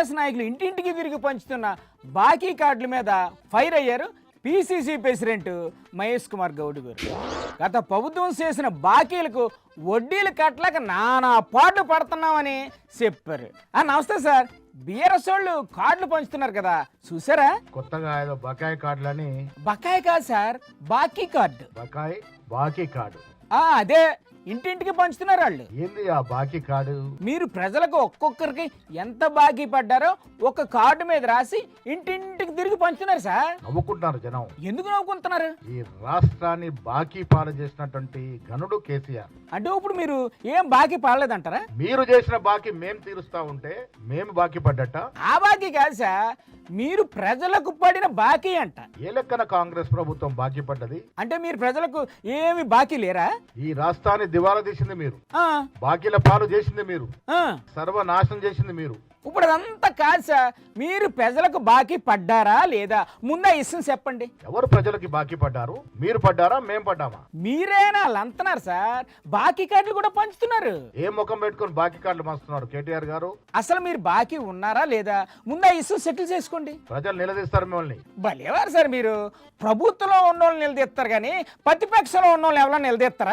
TRS నాయకులు ఇంటింటికి తిరిగి పంచుతున్న బాకీ కార్డుల మీద ఫైర్ అయ్యారు పిసిసి ప్రెసిడెంట్ మహేష్ కుమార్ గౌడ్ గారు. గత ప్రభుత్వం చేసిన బాకీలకు వడ్డీలు కట్టలేక నానా పాటు పడుతున్నామని చెప్పారు. నమస్తే సార్, బీఆర్ఎస్ వాళ్ళు కార్డులు పంచుతున్నారు కదా, చూసారా? కొత్తగా ఏదో బకాయి కార్డులని. బకాయి కాదు సార్, బాకీ కార్డు. బాకీ కార్డు అదే ఇంటింటికి పంచుతున్నారు వాళ్ళు. ఏంది ఆ బాకీ కార్డు? మీరు ప్రజలకు ఒక్కొక్కరికి ఎంత బాకీ పడ్డారో ఒక కార్డు మీద రాసి ఇంటింటికి తిరిగి పంచుతున్నారు సార్. నవ్వుకుంటున్నారు జనం. ఎందుకు నవ్వుకుంటున్నారు? ఈ రాష్ట్రాన్ని బాకీ పాలు చేసినటువంటి ఘనుడు కేసీఆర్. అంటే ఇప్పుడు మీరు ఏం బాకీ పడలేదంటారా? మీరు చేసిన బాకీ మేం తీరుస్తా ఉంటే మేము బాకీ పడ్డట. ఆ బాకీ కాదు సార్, మీరు ప్రజలకు పడిన బాకీ అంట. ఏ లెక్కన కాంగ్రెస్ ప్రభుత్వం బాకీ పడ్డది? అంటే మీరు ప్రజలకు ఏమి బాకీ లేరా? ఈ రాష్ట్రాన్ని దివాలా తీసింది మీరు, ఆ, బాకీల పాలు చేసింది మీరు, ఆ. సర్వనాశనం చేసింది మీరు. ఇప్పుడు అదంతా కాదు సార్, మీరు ప్రజలకు బాకీ పడ్డారా లేదా ముందా ఇష్టం చెప్పండి. ఎవరు ప్రజలకి బాకీ పడ్డారు? మీరు పడ్డారా మేం పడ్డామా? మీరేనా అంటున్నారు సార్, బాకీ కార్డులు కూడా పంచుతున్నారు. ఏ ముఖం పెట్టుకొని బాకీ కార్డులు పంచుతున్నారు కేటీఆర్ గారు? అసలు మీరు బాకీ ఉన్నారా లేదా ముందా ఇష్యూ సెటిల్ చేసుకోండి. ప్రజలు నిలదీస్తారు మిమ్మల్ని. భలేవారు సార్, మీరు ప్రభుత్వంలో ఉన్నోళ్ళు నిలదీస్తారు కానీ ప్రతిపక్షంలో ఉన్నోళ్ళు ఎవరైనా నిలదీస్తారా?